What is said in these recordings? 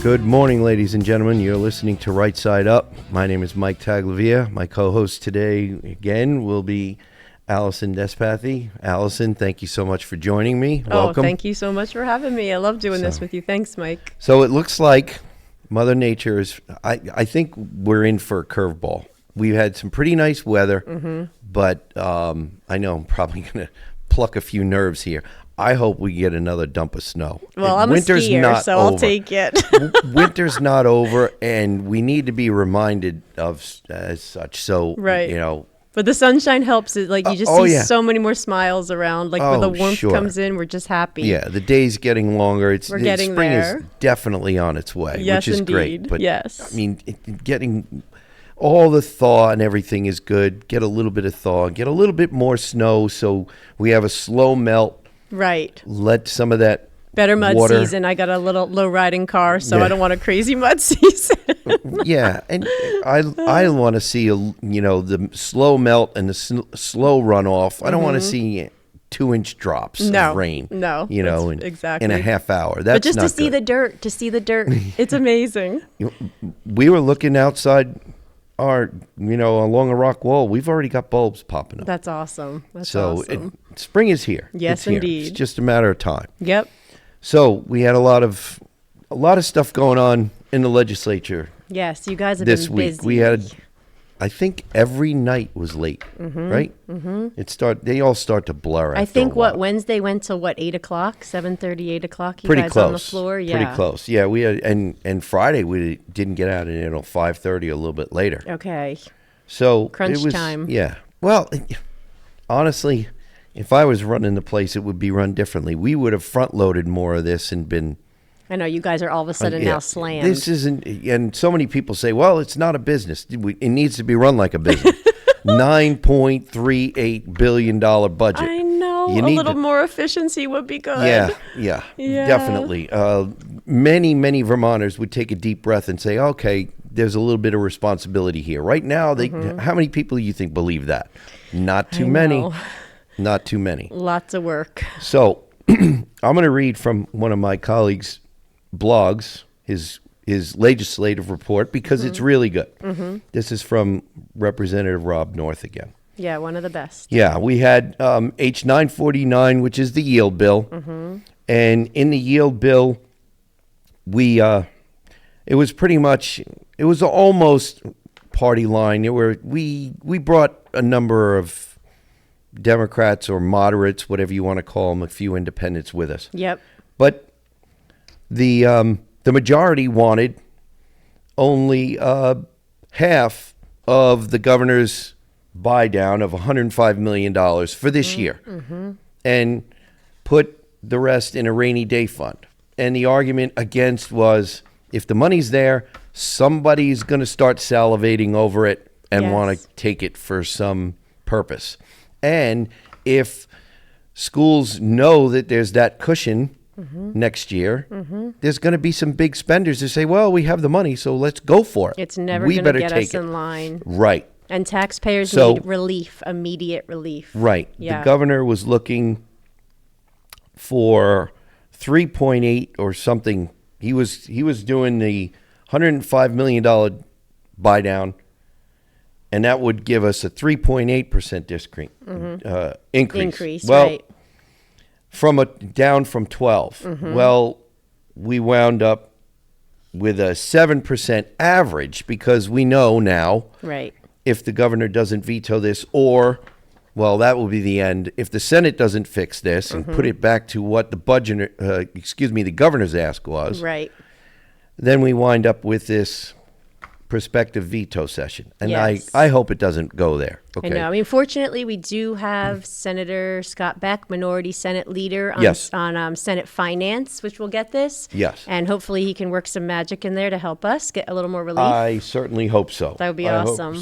Good morning, ladies and gentlemen. You're listening to Right Side Up. My name is Mike Taglavia. My co-host today, again, will be Alison Despathy. Alison, thank you so much for joining me. Welcome. Thank you so much for having me. I love doing this with you. Thanks, Mike. So it looks like Mother Nature is, I think we're in for a curveball. We've had some pretty nice weather, but I know I'm probably going to pluck a few nerves here. I hope we get another dump of snow. Well, I'm Winter's a skier, not so over. I'll take it. Winter's not over, and we need to be reminded of as such. So, Right. you know. But the sunshine helps. It like you just see so many more smiles around. Like when the warmth comes in, we're just happy. Yeah, the day's getting longer. We're getting spring there. is definitely on its way, Yes, which is indeed. great. But yes. I mean, getting all the thaw and everything is good. Get a little bit of thaw, get a little bit more snow, so we have a slow melt. Right. Let some of that better mud water. Season. I got a little low riding car, so I don't want a crazy mud season. Yeah, and I want to see the slow melt and the slow runoff. I don't want to see 2-inch drops of rain. No, in a half hour. That's but just not to see good. the dirt, it's amazing. We were looking outside along a rock wall. We've already got bulbs popping up. That's awesome. That's awesome. Spring is here. Yes, it's here. indeed. It's just a matter of time. Yep. So we had a lot of stuff going on in the legislature. Yes, you guys have this been week. busy. We had, I think, every night was late, right? Mm-hmm. They all start to blur. I think Wednesday went till 8 o'clock, 7:30, 8 o'clock. You pretty guys close on the floor, yeah. Pretty close. Yeah, we had, and Friday we didn't get out until 5:30, a little bit later. Okay. So crunch it was, time. Yeah. Well, honestly, if I was running the place, it would be run differently. We would have front loaded more of this and been. I know you guys are all of a sudden now slammed. This isn't, and so many people say, well, it's not a business. It needs to be run like a business. $9.38 billion budget. I know. A little more efficiency would be good. Yeah, definitely. Many, many Vermonters would take a deep breath and say, okay, there's a little bit of responsibility here. Right now, how many people do you think believe that? Not too many. Not too many. Lots of work. So I'm going to read from one of my colleagues' blogs, his legislative report, because it's really good. This is from Representative Rob North again. Yeah, one of the best. Yeah, we had H 949, which is the yield bill, and in the yield bill, it was almost party line. We brought a number of Democrats or moderates, whatever you want to call them, a few independents with us. Yep. But the majority wanted only half of the governor's buy down of $105 million for this year and put the rest in a rainy day fund. And the argument against was, if the money's there, somebody's going to start salivating over it and want to take it for some purpose. And if schools know that there's that cushion next year, there's going to be some big spenders who say, well, we have the money, so let's go for it. It's never going to get us in line. Right. And taxpayers need relief, immediate relief. Right. Yeah. The governor was looking for 3.8 or something. He was doing the $105 million buy down, and that would give us a 3.8% increase. Well, right. Down from 12. Well, we wound up with a 7% average because we know now, right, if the governor doesn't veto this, or, well, that will be the end. If the Senate doesn't fix this and put it back to what the the governor's ask was, right, then we wind up with this prospective veto session. And yes. I hope it doesn't go there. Okay. I know. I mean, fortunately, we do have Senator Scott Beck, Minority Senate Leader on Senate Finance, which will get this. Yes. And hopefully he can work some magic in there to help us get a little more relief. I certainly hope so. That would be awesome.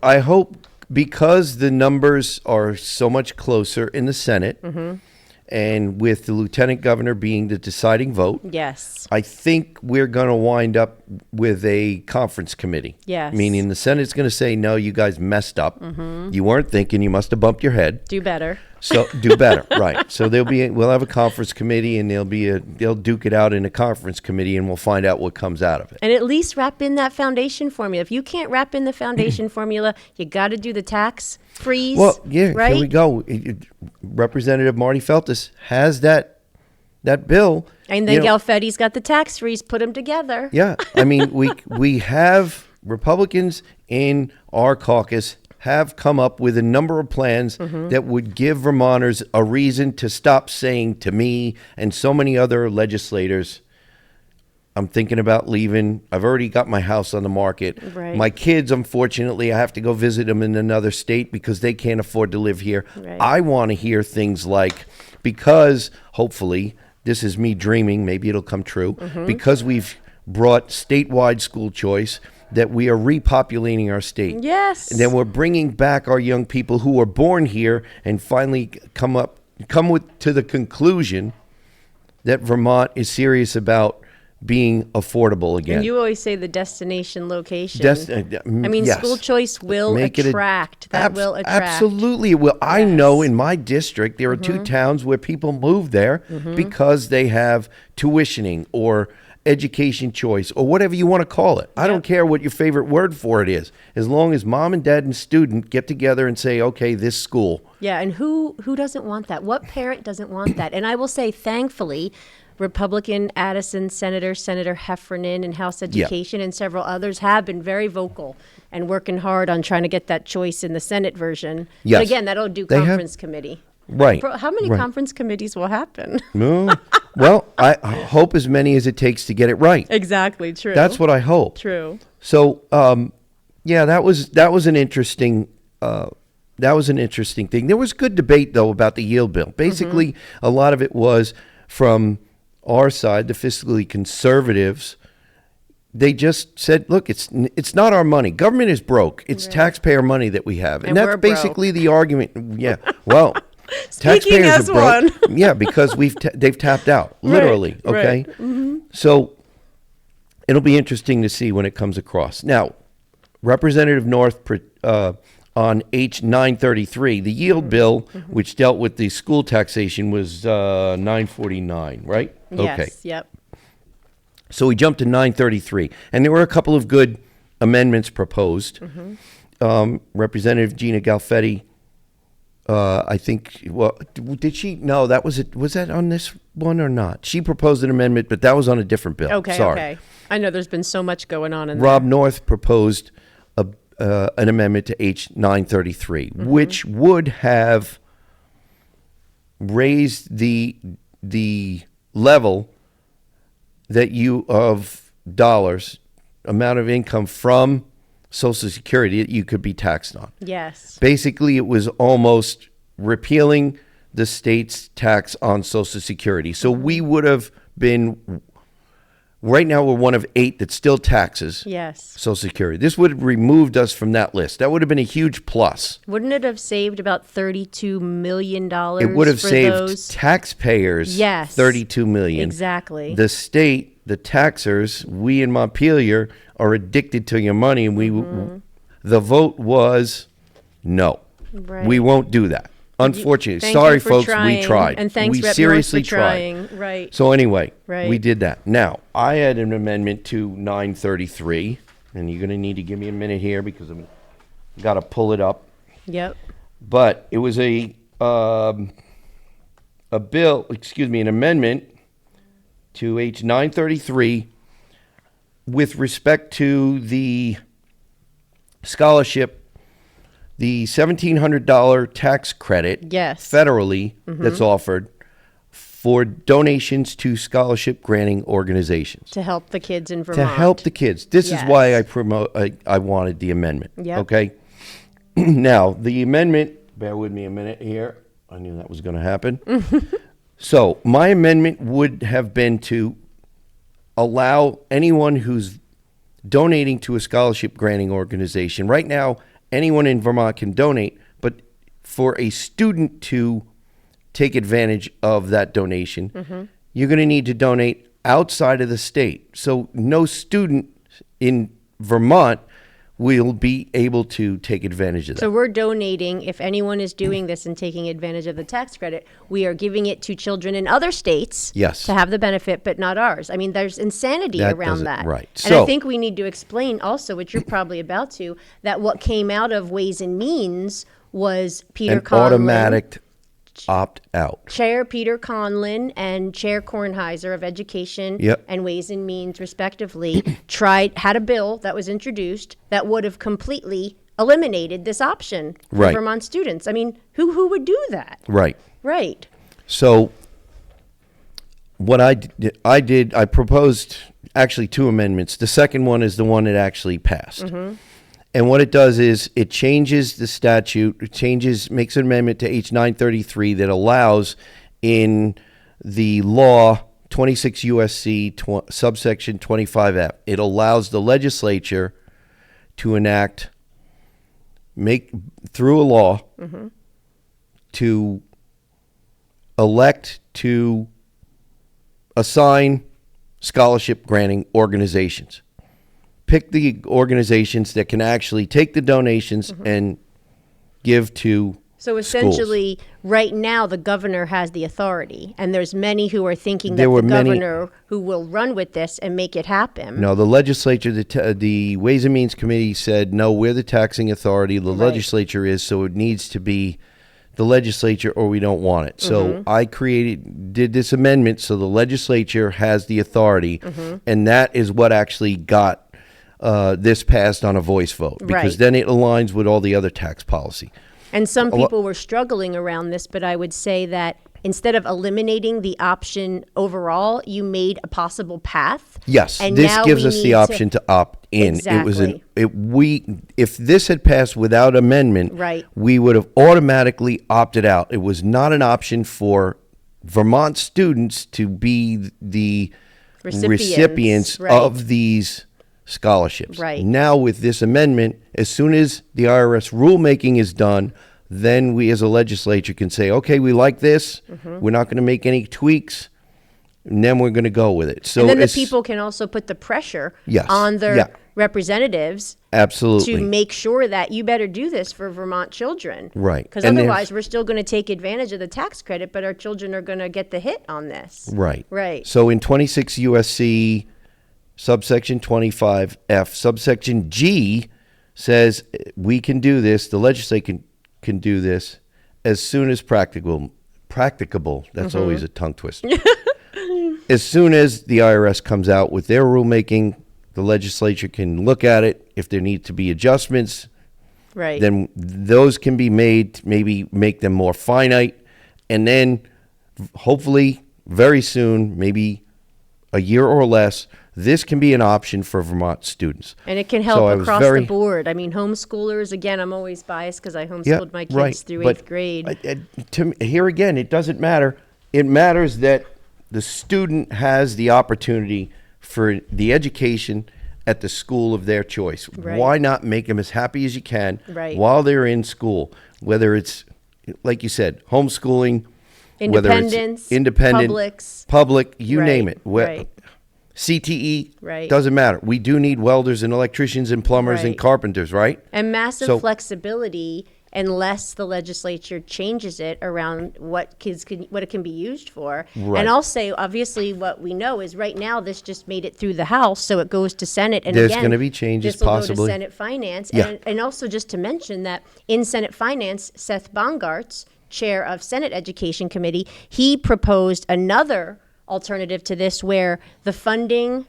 I hope because the numbers are so much closer in the Senate, and with the lieutenant governor being the deciding vote, yes, I think we're going to wind up with a conference committee. Yes. Meaning the Senate's going to say, no, you guys messed up. You weren't thinking. You must have bumped your head. Do better. So do better, right? So we'll have a conference committee, and they'll duke it out in a conference committee, and we'll find out what comes out of it. And at least wrap in that foundation formula. If you can't wrap in the foundation formula, you got to do the tax freeze. Well, yeah, right? Here we go. Representative Marty Feltus has that bill. And then Galfetti's got the tax freeze. Put them together. Yeah, I mean, we have Republicans in our caucus have come up with a number of plans that would give Vermonters a reason to stop saying to me and so many other legislators, I'm thinking about leaving. I've already got my house on the market. Right. My kids, unfortunately, I have to go visit them in another state because they can't afford to live here. Right. I want to hear things like, because hopefully, this is me dreaming, maybe it'll come true, because we've brought statewide school choice, that we are repopulating our state. Yes. And then we're bringing back our young people who were born here and finally come to the conclusion that Vermont is serious about being affordable again. And you always say the destination location. I mean, yes. school choice will attract. Will attract. Absolutely it will. I know in my district there are two towns where people move there because they have tuitioning or education choice or whatever you want to call it. I don't care what your favorite word for it is, as long as mom and dad and student get together and say, okay, this school. Yeah, and who doesn't want that? What parent doesn't want that? And I will say, thankfully, Republican Senator Heffernan in House Education and several others have been very vocal and working hard on trying to get that choice in the Senate version. Yes. But again, that'll do conference committee. Right. How many conference committees will happen? Well, I hope as many as it takes to get it right. Exactly, true. That's what I hope. True. So, that was an interesting thing. There was good debate though about the yield bill. Basically, a lot of it was from our side, the fiscally conservatives. They just said, look, it's not our money. Government is broke. It's taxpayer money that we have. And that's basically the argument. Yeah. Well, taxpayers are broke. Yeah, because they've tapped out, literally. Right, okay. Right. So it'll be interesting to see when it comes across. Now, Representative North on H933, the yield bill, which dealt with the school taxation, was 949, right? Yes. Okay. Yep. So we jumped to 933, and there were a couple of good amendments proposed. Representative Gina Galfetti, I think, well, did she? No, that was it. Was that on this one or not? She proposed an amendment, but that was on a different bill. Okay, Sorry. okay. I know there's been so much going on in Rob North proposed an amendment to H933, which would have raised the level that of dollars, amount of income from Social Security that you could be taxed on. Yes. Basically, it was almost repealing the state's tax on Social Security. So we would have been, right now we're one of 8 that still taxes Social Security. This would have removed us from that list. That would have been a huge plus. Wouldn't it have saved about $32 million? It would have saved taxpayers $32 million. Exactly. The state, the taxers, we in Montpelier are addicted to your money, and the vote was no. Right. We won't do that. Unfortunately, sorry folks, we tried. And thanks, we Rep. seriously North, for trying. tried. Right. So anyway, Right. we did that. Now, I had an amendment to 933, and you're going to need to give me a minute here because I've got to pull it up. Yep. But it was an amendment to H933 with respect to the scholarship, the $1,700 tax credit federally that's offered for donations to scholarship granting organizations. To help the kids in Vermont. To help the kids. This is why I wanted the amendment. Yep. Okay? Now, the amendment, bear with me a minute here. I knew that was going to happen. So, my amendment would have been to allow anyone who's donating to a scholarship granting organization. Right now, anyone in Vermont can donate, but for a student to take advantage of that donation, you're going to need to donate outside of the state. So no student in Vermont will be able to take advantage of that. So we're donating, if anyone is doing this and taking advantage of the tax credit, we are giving it to children in other states Yes. to have the benefit, but not ours. I mean, there's insanity That around doesn't- that. right. And I So- think we need to explain also, which you're probably about to, that what came out of Ways and Means was Peter An Conlon. automatic opt-out. Chair Peter Conlon and Chair Kornheiser of Education Yep. and Ways and Means, respectively, had a bill that was introduced that would have completely eliminated this option for Right. Vermont students. I mean, who would do that? Right. Right. So what I proposed actually 2 amendments. The second one is the one that actually passed. And what it does is it changes the statute, makes an amendment to H 933 that allows in the law 26 USC subsection 25F, it allows the legislature to through a law to elect to assign scholarship granting organizations. Pick the organizations that can actually take the donations and give to So essentially, right now, the governor has the authority, and there's many who are thinking that There were the many- governor who will run with this and make it happen. No, the legislature, the Ways and Means Committee said, no, we're the taxing authority. The legislature is, so it needs to be the legislature or we don't want it. So I did this amendment so the legislature has the authority, and that is what actually got this passed on a voice vote, because Right. then it aligns with all the other tax policy. And some people were struggling around this, but I would say that instead of eliminating the option overall, you made a possible path. Yes, And this now gives we us need the option to opt in. Exactly. If this had passed without amendment, Right. we would have automatically opted out. It was not an option for Vermont students to be the recipients right. of these scholarships. Right. Now with this amendment, as soon as the IRS rulemaking is done, then we as a legislature can say, okay, we like this. We're not going to make any tweaks. And then we're going to go with it. So And then the it's- people can also put the pressure Yes. on their Yeah. representatives Absolutely. to make sure that you better do this for Vermont children. Right. Because And there's- otherwise, we're still going to take advantage of the tax credit, but our children are going to get the hit on this. Right. Right. So in 26 USC subsection 25F, subsection G says we can do this, the legislature can do this as soon as practicable. That's always a tongue twister. As soon as the IRS comes out with their rulemaking, the legislature can look at it. If there need to be adjustments, Right. then those can be made, maybe make them more finite, and then hopefully very soon, maybe a year or less, this can be an option for Vermont students. And it can So I help was across very- the board. I mean, homeschoolers, again, I'm always biased because I homeschooled Yeah, my kids right. through But 8th grade. Here again, it doesn't matter. It matters that the student has the opportunity for the education at the school of their choice. Right. Why not make them as happy as you can Right. while they're in school? Whether it's, like you said, homeschooling, whether Independence, it's independent, publics. public, you Right, name it. right. CTE, Right. doesn't matter. We do need welders and electricians and plumbers and Right. carpenters, right? And massive So- flexibility unless the legislature changes it around what it can be used for. Right. And I'll say, obviously, what we know is right now this just made it through the House, so it goes to Senate. And There's again, gonna be changes this will possibly. go to Senate Finance. Yeah. And also just to mention that in Senate Finance, Seth Bongartz, chair of Senate Education Committee, he proposed another alternative to this where the funding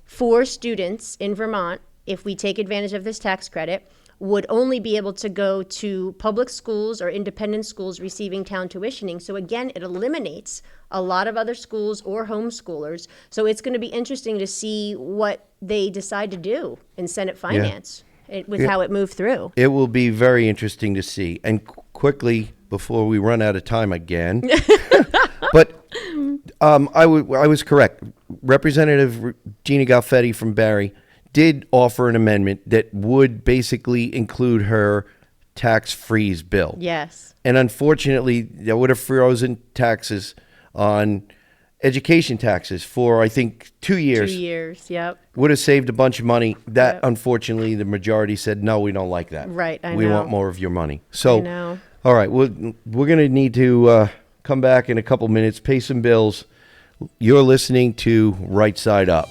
for students in Vermont, if we take advantage of this tax credit, would only be able to go to public schools or independent schools receiving town tuitioning. So again, it eliminates a lot of other schools or homeschoolers. So it's going to be interesting to see what they decide to do in Senate Finance with how it moved through. It will be very interesting to see. And quickly, before we run out of time again, but I was correct. Representative Gina Galfetti from Barry did offer an amendment that would basically include her tax freeze bill. Yes. And unfortunately, that would have frozen taxes on education taxes for, I think, 2 years. 2 years, yep. Would have saved a bunch of money. That, Yep. unfortunately, the majority said, no, we don't like that. Right, I We know. want more of your money. So, I know. all right, we're going to need to come back in a couple minutes, pay some bills. You're listening to Right Side Up.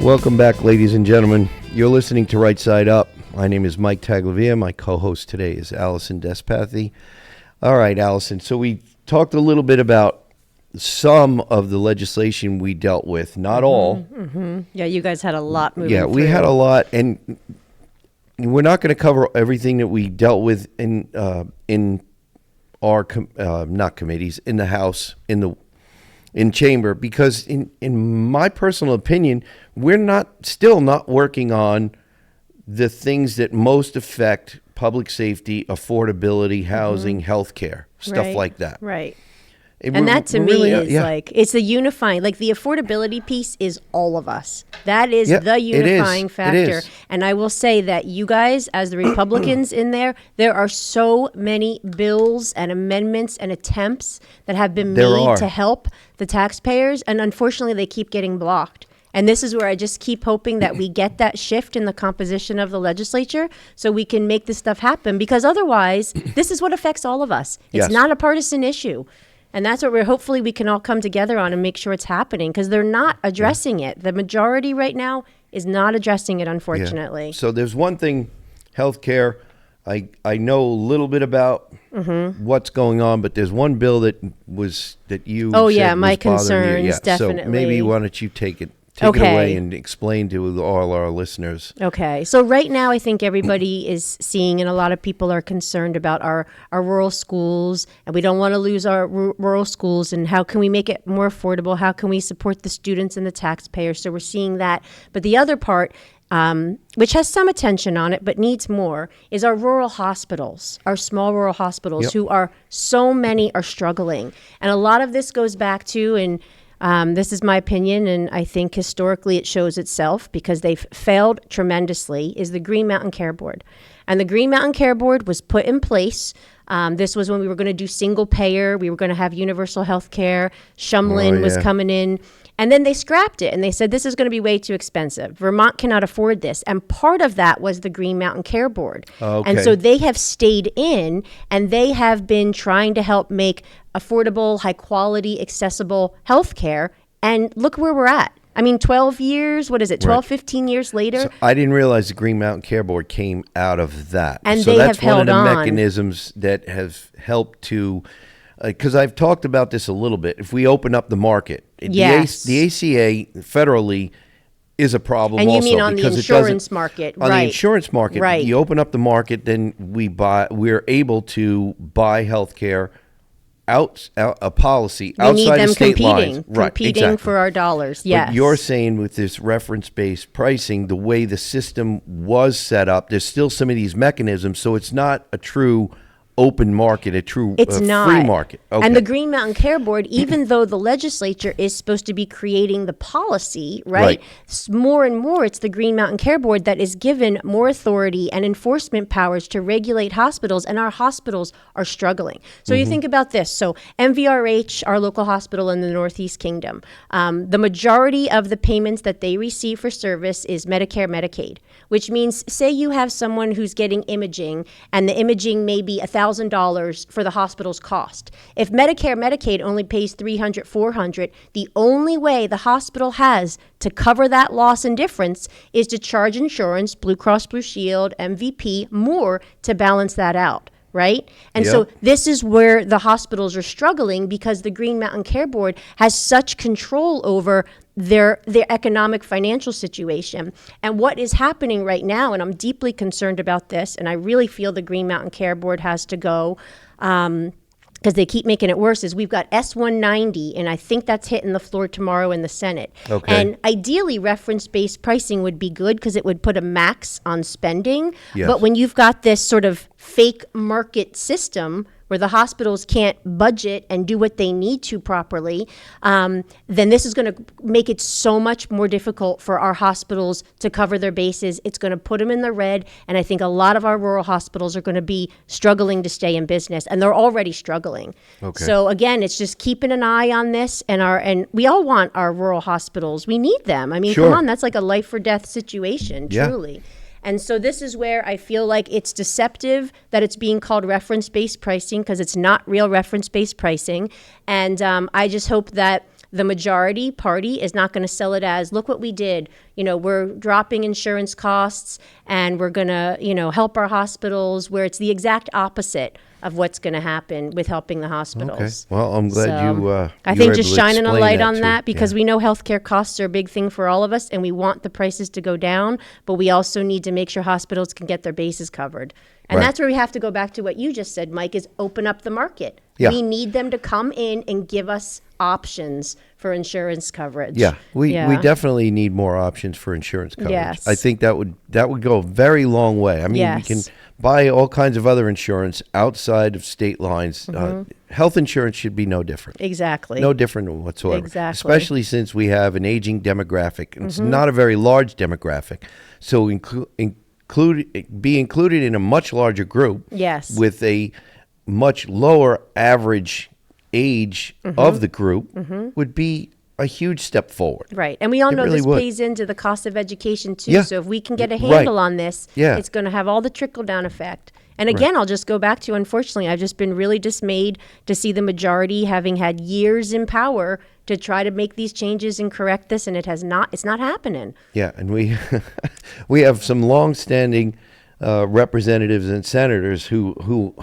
Welcome back, ladies and gentlemen. You're listening to Right Side Up. My name is Mike Taglavia. My co-host today is Alison Despathy. All right, Alison. So we talked a little bit about some of the legislation we dealt with, not all. Mm-hmm. Yeah, you guys had a lot moving Yeah, we through. had a lot, and we're not going to cover everything that we dealt with in our not committees, in the House, in chamber, because in my personal opinion, we're still not working on the things that most affect public safety, affordability, housing, healthcare, stuff Right, like that. Right. And And we're- that to we're me really is yeah. like, it's the unifying, like the affordability piece is all of us. That is Yeah, the it is. unifying It factor. is. And I will say that you guys, as the Republicans in there are so many bills and amendments and attempts that have been There made are. to help the taxpayers. And unfortunately, they keep getting blocked. And this is where I just keep hoping that we get that shift in the composition of the legislature so we can make this stuff happen. Because otherwise, this is what affects all of us. It's Yes. not a partisan issue. And that's what hopefully we can all come together on and make sure it's happening, because they're not addressing it. The majority right now is not addressing it, unfortunately. So there's one thing, healthcare. I know a little bit about what's going on, but there's one bill that you. Oh, said yeah, was my bothering you. concerns, So definitely. maybe why don't you take it Okay. away and explain to all our listeners. Okay. So right now, I think everybody is seeing, and a lot of people are concerned about our rural schools, and we don't want to lose our rural schools. And how can we make it more affordable? How can we support the students and the taxpayers? So we're seeing that. But the other part, which has some attention on it but needs more, is our rural hospitals, our small rural hospitals, Yep. who are so many are struggling. And a lot of this goes back to, and this is my opinion, and I think historically it shows itself because they've failed tremendously, is the Green Mountain Care Board. And the Green Mountain Care Board was put in place. This was when we were going to do single payer. We were going to have universal health care. Shumlin was yeah. coming in. And then they scrapped it and they said, this is going to be way too expensive. Vermont cannot afford this. And part of that was the Green Mountain Care Board. Okay. And so they have stayed in, and they have been trying to help make affordable, high quality, accessible health care. And look where we're at. I mean, 12 years, what is it, 12, 15 years later? So I didn't realize the Green Mountain Care Board came out of that. And so they that's have one of held the on. mechanisms that have helped to, because I've talked about this a little bit. If we open up the market, Yes. the ACA federally is a problem. And you also mean on the because it doesn't- insurance market, On the right. insurance market, Right. you open up the market, then we're able to buy health care out a policy We need outside them of state competing, lines. Right, competing exactly. for our dollars. Yes. But you're saying with this reference-based pricing, the way the system was set up, there's still some of these mechanisms, so it's not a true open market, a true It's not. free market. Okay. And the Green Mountain Care Board, even though the legislature is supposed to be creating the policy, right? More and more, it's the Green Mountain Care Board that is given more authority and enforcement powers to regulate hospitals, and our hospitals are struggling. So you think about this. So MVRH, our local hospital in the Northeast Kingdom, the majority of the payments that they receive for service is Medicare, Medicaid, which means, say you have someone who's getting imaging, and the imaging may be $1,000 for the hospital's cost. If Medicare, Medicaid only pays $300, $400, the only way the hospital has to cover that loss and difference is to charge insurance, Blue Cross Blue Shield, MVP, more to balance that out. Right? And so Yep. this is where the hospitals are struggling, because the Green Mountain Care Board has such control over their economic financial situation. And what is happening right now, and I'm deeply concerned about this, and I really feel the Green Mountain Care Board has to go, because they keep making it worse, is we've got S-190, and I think that's hitting the floor tomorrow in the Senate. Okay. And ideally, reference-based pricing would be good because it would put a max on spending. Yes. But when you've got this sort of fake market system where the hospitals can't budget and do what they need to properly, then this is going to make it so much more difficult for our hospitals to cover their bases. It's going to put them in the red, and I think a lot of our rural hospitals are going to be struggling to stay in business, and they're already struggling. Okay. So again, it's just keeping an eye on this, and we all want our rural hospitals. We need them. I mean, Sure. come on, that's like a life or death situation, Yeah. truly. And so this is where I feel like it's deceptive that it's being called reference-based pricing, because it's not real reference-based pricing. And I just hope that the majority party is not going to sell it as, look what we did. You know, we're dropping insurance costs and we're going to, help our hospitals, where it's the exact opposite of what's going to happen with helping the hospitals. Okay. Well, I'm glad I you think were just able to shining a explain light on too. that, because Yeah. we know healthcare costs are a big thing for all of us, and we want the prices to go down, but we also need to make sure hospitals can get their bases covered. And Right. that's where we have to go back to what you just said, Mike, is open up the market. Yeah. We need them to come in and give us options for insurance coverage. Yeah, we definitely need more options for insurance coverage. Yes. I think that would go a very long way. I mean, we can Yes. buy all kinds of other insurance outside of state lines. Health insurance should be no different. Exactly. No different whatsoever. Exactly. Especially since we have an aging demographic. And It's not a very large demographic. So be included in a much larger group. Yes. With a much lower average age of the group would be a huge step forward. Right. And we all It know really this would. pays into the cost of education too. Yeah. So if we can get a Right. handle on this, Yeah. it's going to have all the trickle down effect. And again, I'll just go back to, unfortunately, I've just been really dismayed to see the majority having had years in power to try to make these changes and correct this, and it's not happening. Yeah, and we we have some longstanding representatives and senators who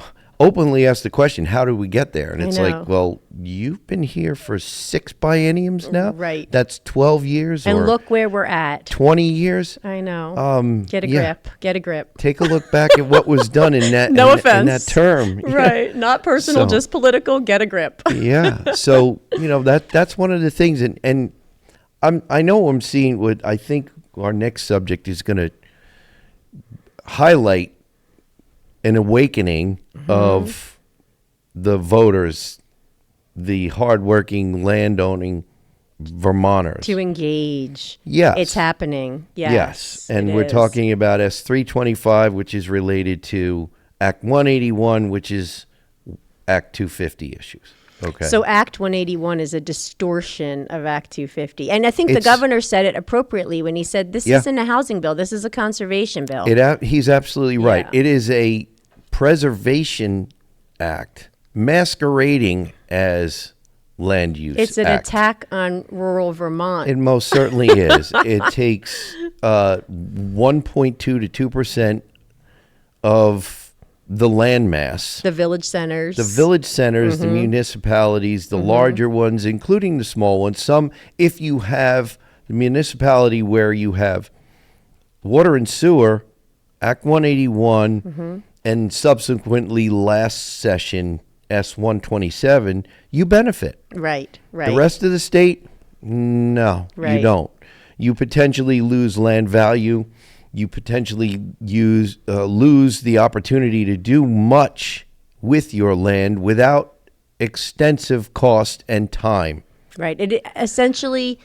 openly ask the question, how did we get there? And it's know. like, well, you've been here for 6 bienniums now? Right. That's 12 years And or look where we're at. 20 years? I know. Get a yeah. grip. Get a grip. Take a look back at what was done in that, No in that offense. term. Right. Not personal, So- just political. Get a grip. Yeah. So, that's one of the things. And I know I'm seeing what I think our next subject is going to highlight an awakening of the voters, the hardworking, landowning Vermonters. To engage. Yes. It's happening. Yes. And it we're is. talking about S325, which is related to Act 181, which is Act 250 issues. Okay. So Act 181 is a distortion of Act 250. And I think the It's- governor said it appropriately when he said, this Yeah. isn't a housing bill, this is a conservation bill. He's absolutely right. Yeah. It is a preservation act masquerading as land use It's an act. attack on rural Vermont. It most certainly is. It takes 1.2 to 2% of the land mass. the village centers. The village centers, the municipalities, the larger ones, including the small ones. Some, if you have the municipality where you have water and sewer, Act 181, and subsequently last session, S127, you benefit. Right. The rest of the state, no, you Right. don't. You potentially lose land value. You potentially lose the opportunity to do much with your land without extensive cost and time. Right. It essentially,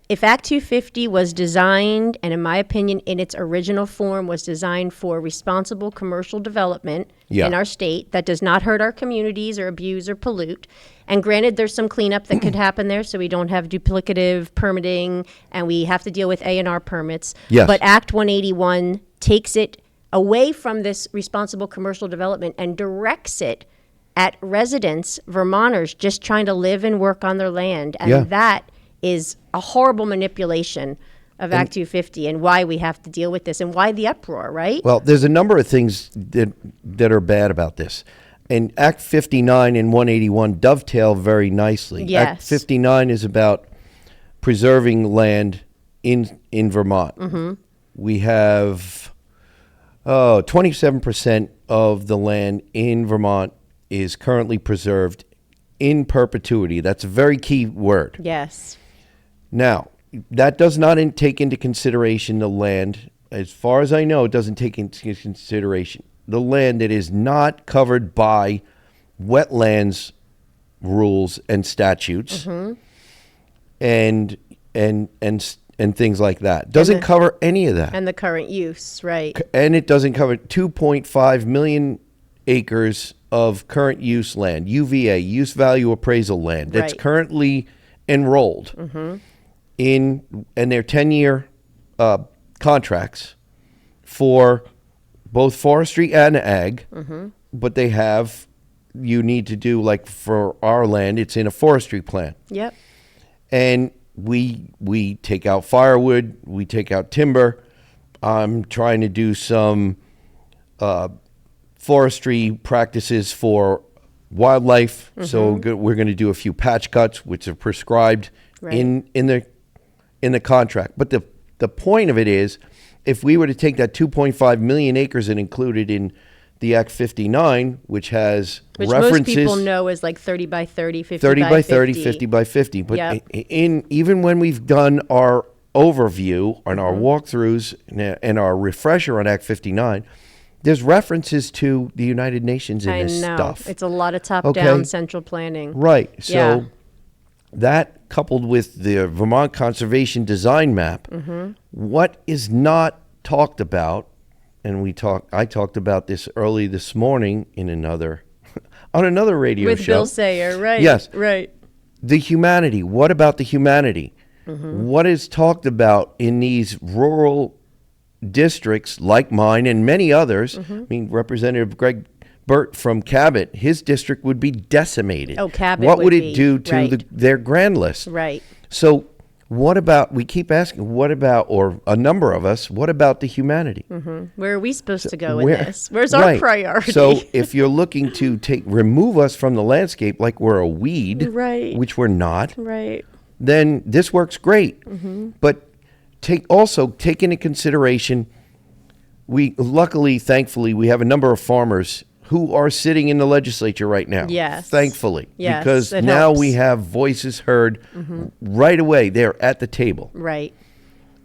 if Act 250 was designed, and in my opinion, in its original form, was designed for responsible commercial development Yeah. in our state that does not hurt our communities or abuse or pollute. And granted, there's some cleanup that could happen there, so we don't have duplicative permitting, and we have to deal with A&R permits. Yes. But Act 181 takes it away from this responsible commercial development and directs it at residents, Vermonters, just trying to live and work on their land. And Yeah. that is a horrible manipulation of Act 250 and why we have to deal with this and why the uproar, right? Well, there's a number of things that are bad about this. And Act 59 and 181 dovetail very nicely. Act Yes. 59 is about preserving land in Vermont. We have 27% of the land in Vermont is currently preserved in perpetuity. That's a very key word. Yes. Now, that does not take into consideration the land. As far as I know, it doesn't take into consideration the land that is not covered by wetlands rules and statutes, and things like that. Doesn't cover any of that. And the current use, right? And it doesn't cover 2.5 million acres of current use land, UVA, use value appraisal land, that's Right. currently enrolled in, and they're 10-year contracts for both forestry and ag, but they have, you need to do, like for our land, it's in a forestry plan. Yep. And we take out firewood, we take out timber. I'm trying to do some forestry practices for wildlife. So we're going to do a few patch cuts, which are prescribed Right. in the contract. But the point of it is, if we were to take that 2.5 million acres and include it in the Act 59, which has Which references, most people know is like 30 by 30, 50 30 by 30, 50. 50 by 50. But Yep. even when we've done our overview and our walkthroughs and our refresher on Act 59, there's references to the United Nations in I this know. stuff. It's a lot of top-down Okay. central planning. Right. So Yeah. that coupled with the Vermont Conservation Design Map, what is not talked about, and I talked about this early this morning in on another radio With show. Bill Sayer, right? Yes. Right. The humanity. What about the humanity? What is talked about in these rural districts like mine and many others? I mean, Representative Greg Burt from Cabot, his district would be decimated. Oh, Cabot What would would it be, do to right. their grand list? Right. So what about, we keep asking, what about, or a number of us, what about the humanity? Where are we supposed to go in Where- this? Where's our Right. priority? So if you're looking to remove us from the landscape like we're a weed, Right. which we're not, Right. then this works great. But take into consideration, thankfully, we have a number of farmers who are sitting in the legislature right now. Yes. Thankfully. Yes, Because it now helps. we have voices heard right away. They're at the table. Right.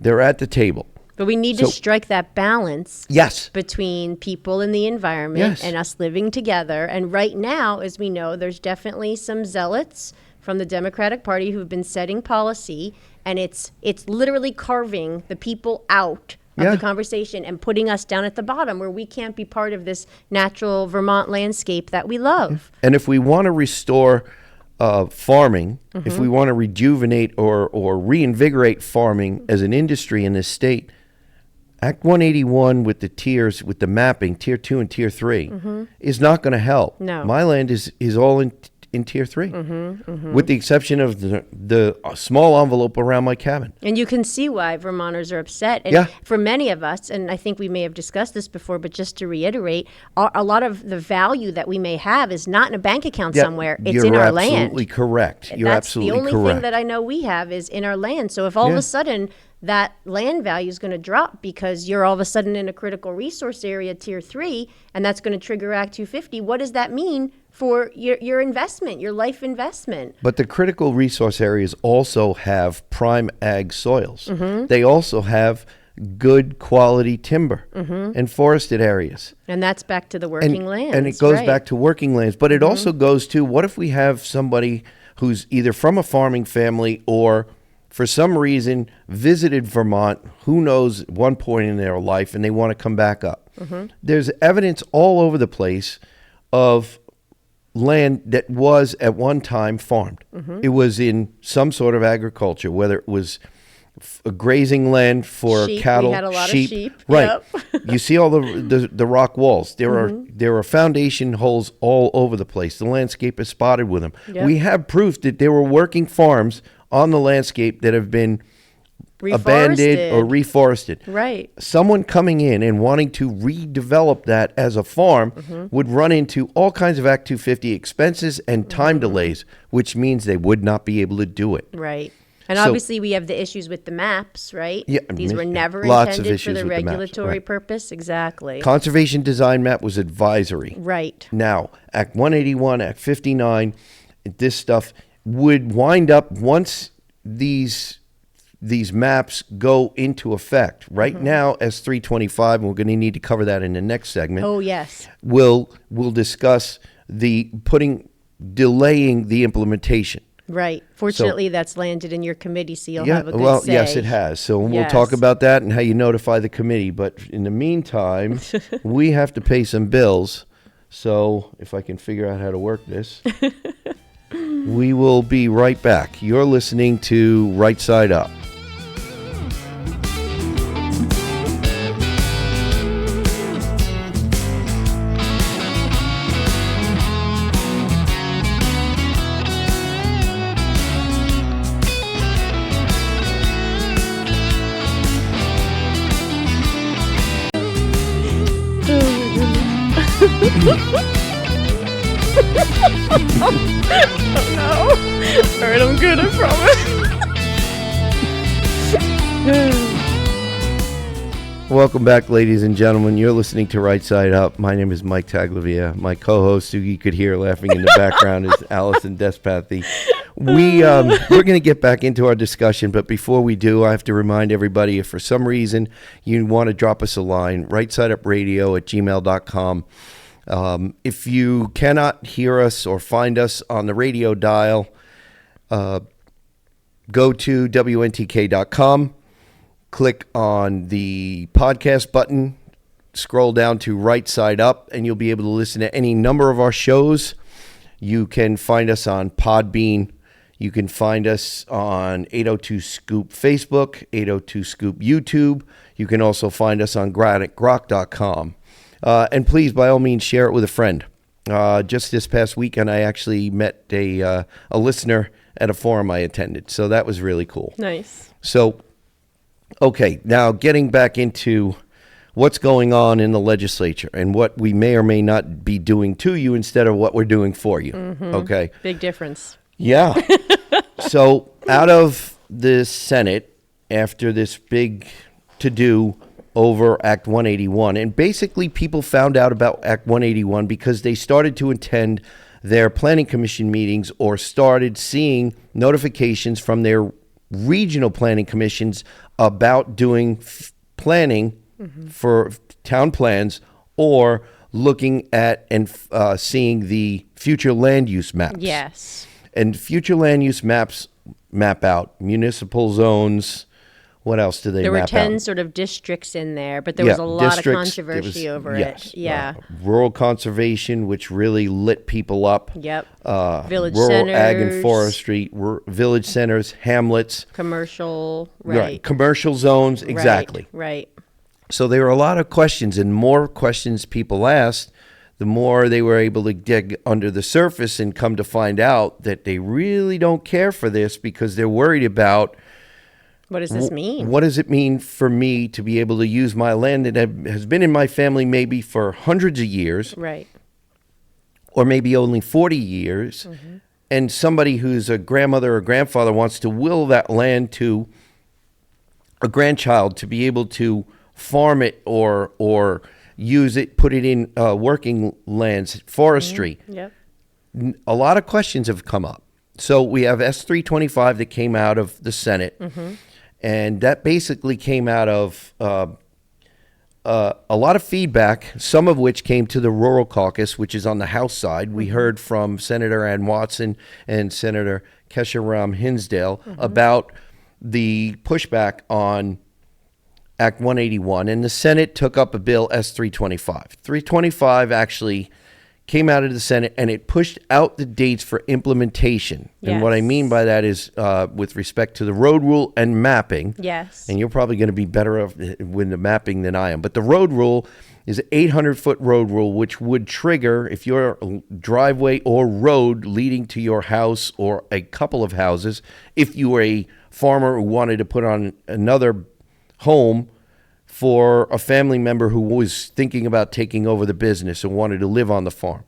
They're at the table. But we need to So- strike that balance Yes. between people and the environment Yes. and us living together. And right now, as we know, there's definitely some zealots from the Democratic Party who've been setting policy, and it's literally carving the people out of Yeah. the conversation and putting us down at the bottom where we can't be part of this natural Vermont landscape that we love. And if we want to restore farming, if we want to rejuvenate or reinvigorate farming as an industry in this state, Act 181 with the tiers, with the mapping, Tier 2 and Tier 3, is not going to help. No. My land is all in Tier 3, with the exception of the small envelope around my cabin. And you can see why Vermonters are upset. And Yeah. for many of us, and I think we may have discussed this before, but just to reiterate, a lot of the value that we may have is not in a bank account somewhere. It's you're in our absolutely land. correct. You're That's absolutely the only correct. thing that I know we have is in our land. So if all of Yeah. a sudden that land value is going to drop because you're all of a sudden in a critical resource area, Tier 3, and that's going to trigger Act 250, what does that mean for your investment, your life investment? But the critical resource areas also have prime ag soils. Mm-hmm. They also have good quality timber and forested areas. And that's back to the working lands. And it goes right. back to working lands. But it also goes to, what if we have somebody who's either from a farming family or for some reason visited Vermont, who knows, at one point in their life, and they want to come back up. There's evidence all over the place of land that was at one time farmed. It was in some sort of agriculture, whether it was a grazing land for Sheep. We cattle, had a lot of sheep. sheep. Right. Yep. You see all the rock walls. There are foundation holes all over the place. The landscape is spotted with them. Yep. We have proof that there were working farms on the landscape that have been abandoned or reforested. Right. Someone coming in and wanting to redevelop that as a farm would run into all kinds of Act 250 expenses and time delays, which means they would not be able to do it. Right. And So- obviously, we have the issues with the maps, right? Yeah, These were never lots of intended for issues the with the maps, regulatory right. purpose. Exactly. Conservation design map was advisory. Right. Now, Act 181, Act 59, this stuff would wind up once these maps go into effect. Right now, S325, and we're going to need to cover that in the next segment. Oh, yes. We'll discuss delaying the implementation. Right. Fortunately, that's landed in your committee, so you'll Yeah, have a good well, say. yes, it has. So we'll Yes. talk about that and how you notify the committee. But in the meantime, we have to pay some bills. So if I can figure out how to work this, we will be right back. You're listening to Right Side Up. All right, I'm good, I promise. Welcome back, ladies and gentlemen. You're listening to Right Side Up. My name is Mike Taglavia. My co-host, who you could hear laughing in the background, is Alison Despathy. We're going to get back into our discussion, but before we do, I have to remind everybody, if for some reason you want to drop us a line, rightsideUpradio@gmail.com. If you cannot hear us or find us on the radio dial, go to WNTK.com, click on the podcast button, scroll down to Right Side Up, and you'll be able to listen to any number of our shows. You can find us on Podbean. You can find us on 802 Scoop Facebook, 802 Scoop YouTube. You can also find us on grok.com. And please, by all means, share it with a friend. Just this past weekend, I actually met a listener at a forum I attended. So that was really cool. Nice. So, okay, now getting back into what's going on in the legislature and what we may or may not be doing to you instead of what we're doing for you. Okay. Big difference. Yeah. So out of the Senate, after this big to-do over Act 181, and basically people found out about Act 181 because they started to attend their planning commission meetings or started seeing notifications from their regional planning commissions about doing planning for town plans or looking at and seeing the future land use maps. Yes. And future land use maps map out municipal zones. What else do they There were map 10 out? sort of districts in there, but there was a lot of districts. controversy over Yes, it. Yeah. rural conservation, which really lit people up. Yep. Village Village rural ag and centers. forestry, village centers, hamlets, Commercial. Right. commercial zones, exactly. Right. So there were a lot of questions, and more questions people asked, the more they were able to dig under the surface and come to find out that they really don't care for this because they're worried about What does this mean? what does it mean for me to be able to use my land that has been in my family maybe for hundreds of years, Right. or maybe only 40 years, and somebody who's a grandmother or grandfather wants to will that land to a grandchild to be able to farm it or use it, put it in working lands, forestry. Yep. A lot of questions have come up. So we have S325 that came out of the Senate, and that basically came out of a lot of feedback, some of which came to the Rural Caucus, which is on the House side. We heard from Senator Ann Watson and Senator Kesha Ram Hinsdale about the pushback on Act 181, and the Senate took up a bill, S325. 325 actually came out of the Senate, and it pushed out the dates for implementation. And what I mean by that is with respect to the road rule and mapping. Yes. And you're probably going to be better off with the mapping than I am. But the road rule is an 800-foot road rule, which would trigger if your driveway or road leading to your house or a couple of houses, if you were a farmer who wanted to put on another home for a family member who was thinking about taking over the business and wanted to live on the farm.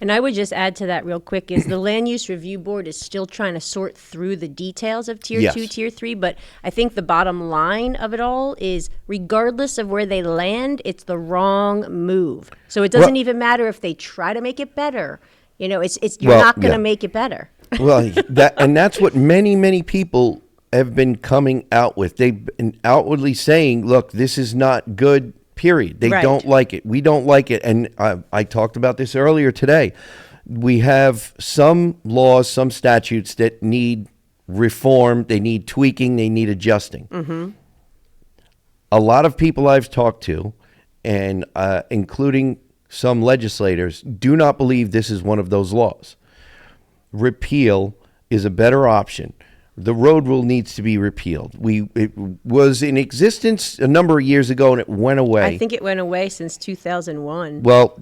And I would just add to that real quick is the Land Use Review Board is still trying to sort through the details of Tier 2, Tier 3, but I think the bottom line of it all is regardless of where they land, it's the wrong move. So it doesn't even matter if they try to make it better. You know, you're not going to make it better. Well, that's what many people have been coming out with. They've been outwardly saying, look, this is not good, period. They don't like it. We don't like it. And I talked about this earlier today. We have some laws, some statutes that need reform. They need tweaking. They need adjusting. Mm-hmm. A lot of people I've talked to, and including some legislators, do not believe this is one of those laws. Repeal is a better option. The road rule needs to be repealed. It was in existence a number of years ago and it went away. I think it went away since 2001. Well,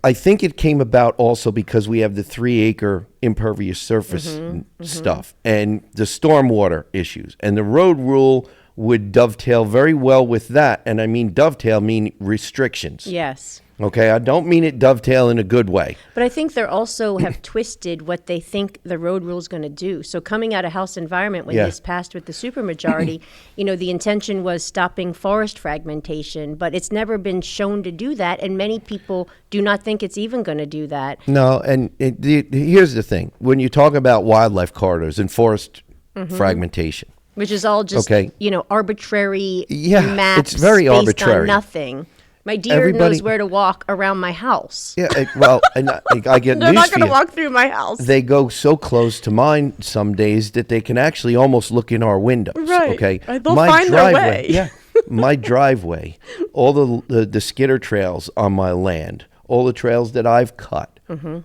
I think it came about also because we have the 3-acre impervious surface stuff and the stormwater issues. And the road rule would dovetail very well with that. And I mean dovetail, mean restrictions. Yes. Okay, I don't mean it dovetail in a good way. But I think they also have twisted what they think the road rule is going to do. So coming out of House Environment, when this passed with the supermajority, you know, the intention was stopping forest fragmentation, but it's never been shown to do that, and many people do not think it's even going to do that. No, and here's the thing. When you talk about wildlife corridors and forest fragmentation, which is all just, you know, arbitrary maps it's very based arbitrary. on nothing. My deer knows where to walk around my house. Yeah, well, and I get They're not going to walk through my house. They go so close to mine some days that they can actually almost look in our windows. Right. Okay. They'll find their way. Yeah. My driveway, all the skidder trails on my land, all the trails that I've cut. Mm-hmm.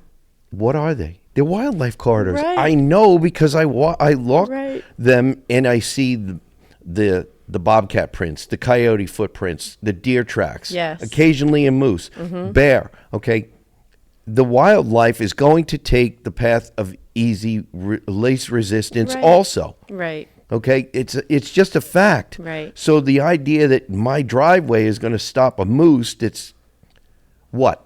What are they? They're wildlife corridors. Right. I know because I walk them and I see the bobcat prints, the coyote footprints, the deer tracks, occasionally a moose, bear. Okay, the wildlife is going to take the path of least resistance also. Right. Okay, it's just a fact. Right. So the idea that my driveway is going to stop a moose that's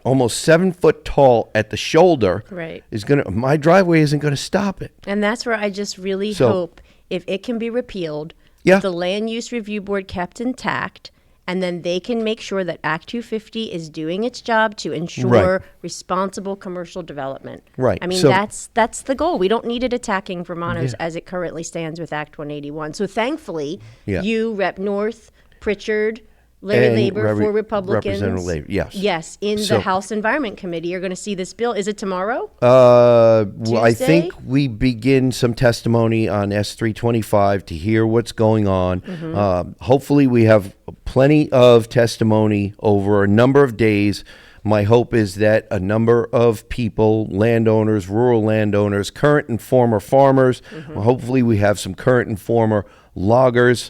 almost 7 foot tall at the shoulder is my driveway isn't going to stop it. And that's where I just really hope if it can be repealed, the Land Use Review Board kept intact, and then they can make sure that Act 250 is doing its job to ensure responsible commercial development. Right. I mean, that's the goal. We don't need it attacking Vermonters as it currently stands with Act 181. So thankfully, you, Rep. North, Pritchard, Larry Labor, 4 Republicans. Representative Labor, yes, in the House Environment Committee are going to see this bill. Is it tomorrow? Well, I think we begin some testimony on S325 to hear what's going on. Hopefully we have plenty of testimony over a number of days. My hope is that a number of people, landowners, rural landowners, current and former farmers, hopefully we have some current and former loggers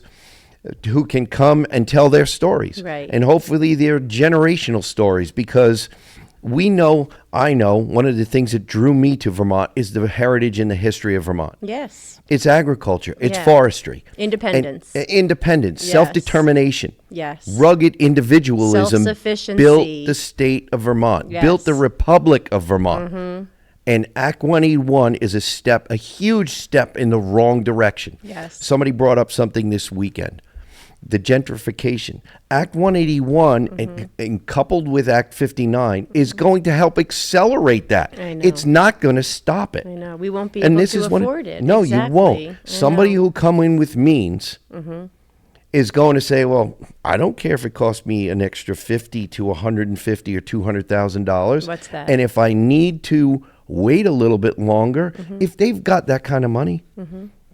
who can come and tell their stories. Right. And hopefully they're generational stories, because I know one of the things that drew me to Vermont is the heritage and the history of Vermont. Yes. It's agriculture. It's forestry. Independence. Independence. Yes. Self-determination. Yes. Rugged individualism. Self-sufficiency. Built the state of Vermont. Yes. Built the Republic of Vermont. And Act 181 is a huge step in the wrong direction. Yes. Somebody brought up something this weekend. The gentrification. Act 181 and coupled with Act 59 is going to help accelerate that. I know. It's not going to stop it. I know. We won't be able to afford it. No, exactly. you won't. Somebody who'll come in with means is going to say, well, I don't care if it costs me an extra $50 to $150 or $200,000. What's that? And if I need to wait a little bit longer, if they've got that kind of money,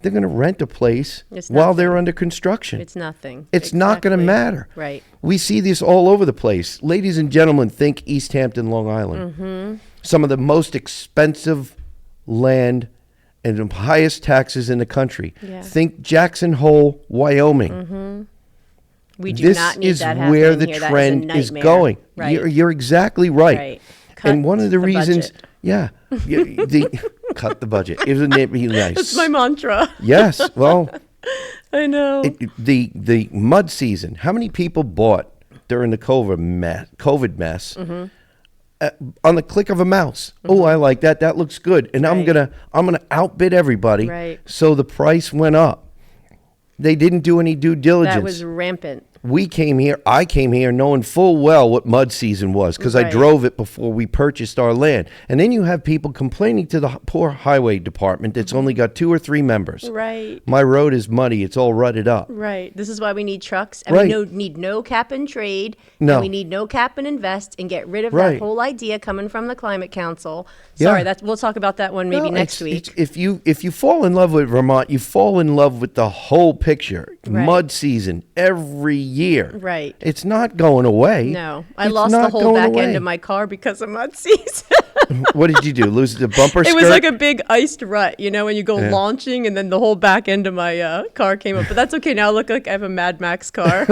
they're going to rent a place while they're under construction. It's nothing. It's not going to matter. Right. We see this all over the place. Ladies and gentlemen, think East Hampton, Long Island. Some of the most expensive land and the highest taxes in the country. Yeah. Think Jackson Hole, Wyoming. We do not need that happening where the here. trend is nightmare. going. Right. You're exactly right. Right. And one of the reasons, budget. Cut the budget. Isn't it be nice? That's my mantra. Yes. Well, I know. The mud season. How many people bought during the COVID mess on the click of a mouse. Oh, I like that. That looks good. And I'm gonna outbid everybody. Right. So the price went up. They didn't do any due diligence. That was rampant. I came here knowing full well what mud season was because I Right. drove it before we purchased our land. And then you have people complaining to the poor highway department that's only got 2 or 3 members. Right. My road is muddy. It's all rutted up. Right. This is why we need trucks, and Right. we need no cap and trade, No. and we need no cap and invest, and get rid of Right. that whole idea coming from the Climate Council. Yeah. Sorry, we'll talk about that one maybe No, next it's- week. if you fall in love with Vermont, you fall in love with the whole picture. Right. Mud season every year. Right. It's not going away. No, I It's lost the not whole going back away. end of my car because of mud season. What did you do? Lose the bumper skirt? It was like a big iced rut, when you go launching, and then the whole back end of my car came up. But that's okay. Now I look like I have a Mad Max car.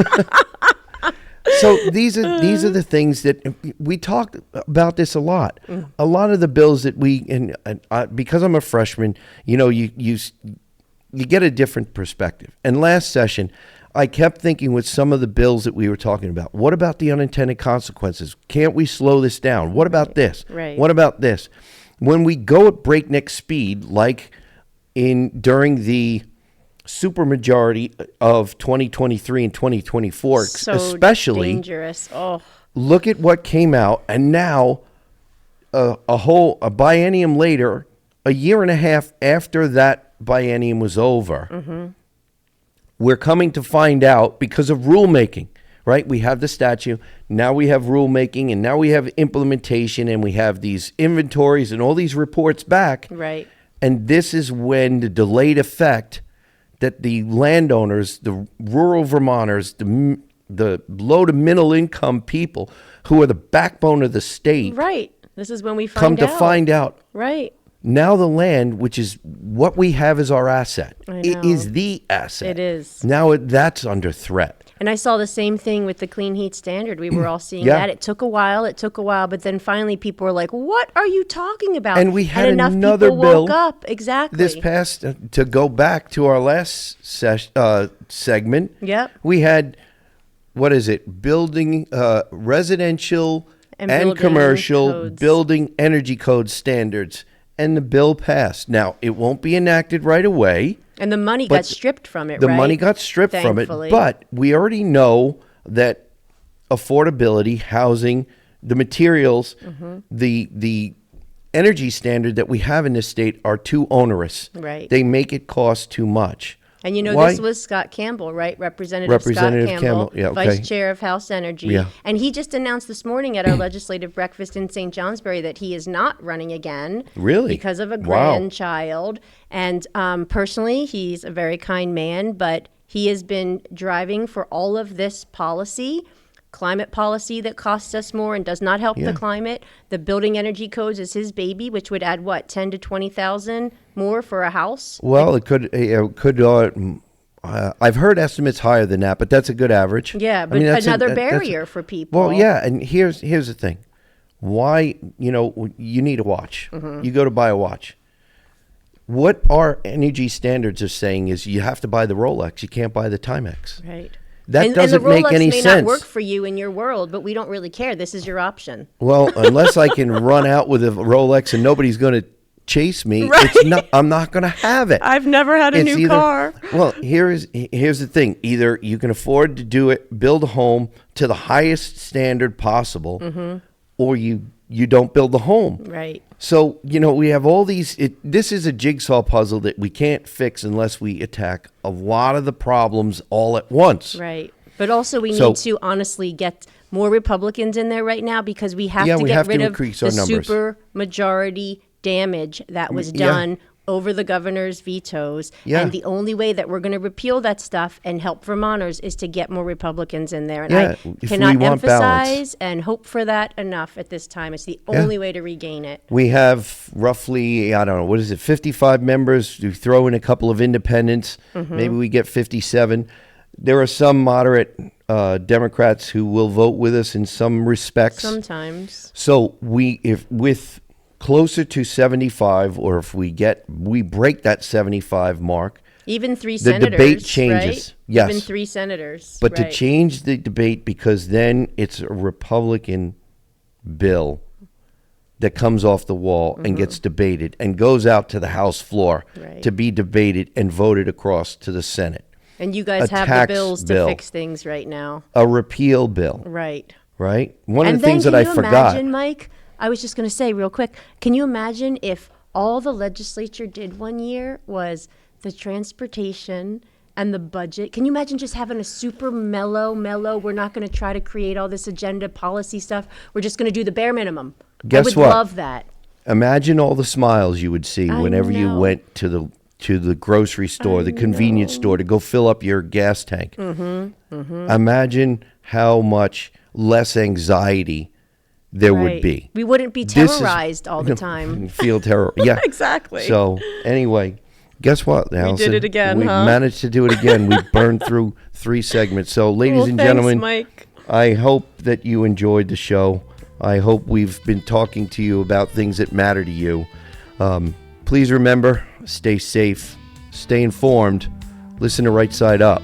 So these are the things that we talked about this a lot. A lot of the bills that because I'm a freshman, you get a different perspective. And last session, I kept thinking with some of the bills that we were talking about, what about the unintended consequences? Can't we slow this down? What about this? Right. What about this? When we go at breakneck speed, like during the supermajority of 2023 and 2024, So especially, dangerous. Oh, look at what came out, and now a biennium later, a year and a half after that biennium was over, we're coming to find out because of rulemaking, right? We have the statute, now we have rulemaking, and now we have implementation, and we have these inventories and all these reports back. right. And this is when the delayed effect that the landowners, the rural Vermonters, the low to middle income people who are the backbone of the state Right. This is when we come find out. to find out Right. now the land, which is what we have as our asset, I it know. is the asset. It is. Now that's under threat. And I saw the same thing with the clean heat standard. We were all seeing Yeah. that. It took a while, but then finally people were like, what are you talking about? And we had enough another people woke bill up. Exactly. This past, to go back to our last segment, Yep. we had, what is it, building residential And and building commercial codes. building energy code standards, and the bill passed. Now, it won't be enacted right away. And the money But got stripped from it, The right? money got stripped from it, Thankfully. but we already know that affordability, housing, the materials, Mm-hmm. the energy standard that we have in this state are too onerous. Right. They make it cost too much. And Why? this was Scott Campbell, right? Representative Scott Campbell, yeah, okay. Vice Chair of House Energy. Yeah. And he just announced this morning at our legislative breakfast in St. Johnsbury that he is not running again. Really? Because of a Wow. grandchild. And personally, he's a very kind man, but he has been driving for all of this climate policy that costs us more and does not help Yeah. the climate. The building energy codes is his baby, which would add what, 10 to 20,000 more for a house? Well, it could. I've heard estimates higher than that, but that's a good average. Yeah, I but mean, that's another that's barrier for people. Well, yeah, and here's the thing. Why, you need a watch. Mm-hmm. You go to buy a watch. What our energy standards are saying is you have to buy the Rolex. You can't buy the Timex. Right. That and doesn't the make Rolex any may sense. not work for you in your world, but we don't really care. This is your option. Well, unless I can run out with a Rolex and nobody's going to chase me, Right. I'm not going to have it. I've never had a It's new either- car. Well, here's the thing. Either you can afford to do it, build a home to the highest standard possible, Mm-hmm. or you don't build the home. Right. So, we have all these, this is a jigsaw puzzle that we can't fix unless we attack a lot of the problems all at once. Right. But also we So- need to honestly get more Republicans in there right now because we have Yeah, to we get have to rid of increase the our numbers. super majority damage that was Yeah. done over the governor's vetoes. Yeah. And the only way that we're going to repeal that stuff and help Vermonters is to get more Republicans in there. And Yeah, I if we cannot want balance. emphasize and hope for that enough at this time. It's the Yeah. only way to regain it. We have roughly, I don't know, what is it, 55 members. You throw in a couple of independents, Mm-hmm. maybe we get 57. There are some moderate Democrats who will vote with us in some respects. Sometimes. So if with closer to 75, or if we break that 75 mark, Even three the senators, debate changes. right? Yes. Even three senators. but right. to change the debate, because then it's a Republican bill, that comes off the wall and gets debated and goes out to the House floor Right. to be debated and voted across to the Senate. And you guys A have the tax bills bill. to fix things right now. A repeal bill, Right. right? One of And the things then that I can you forgot. imagine, Mike? I was just going to say real quick. Can you imagine if all the legislature did one year was the transportation and the budget? Can you imagine just having a super mellow? We're not going to try to create all this agenda policy stuff. We're just going to do the bare minimum. Guess I would what? love that. Imagine all the smiles you would see I whenever you know. went to the grocery store, the convenience store to go fill up your gas tank. Imagine how much less anxiety there would Right. be. We wouldn't be This is- terrorized all the time. Feel terror. Yeah, Exactly. So anyway, guess what, Alison? it again, We huh? managed to do it again. We burned through 3 segments. So, ladies Well, and thanks, gentlemen, Mike. I hope that you enjoyed the show. I hope we've been talking to you about things that matter to you. Please remember, stay safe, stay informed, listen to Right Side Up.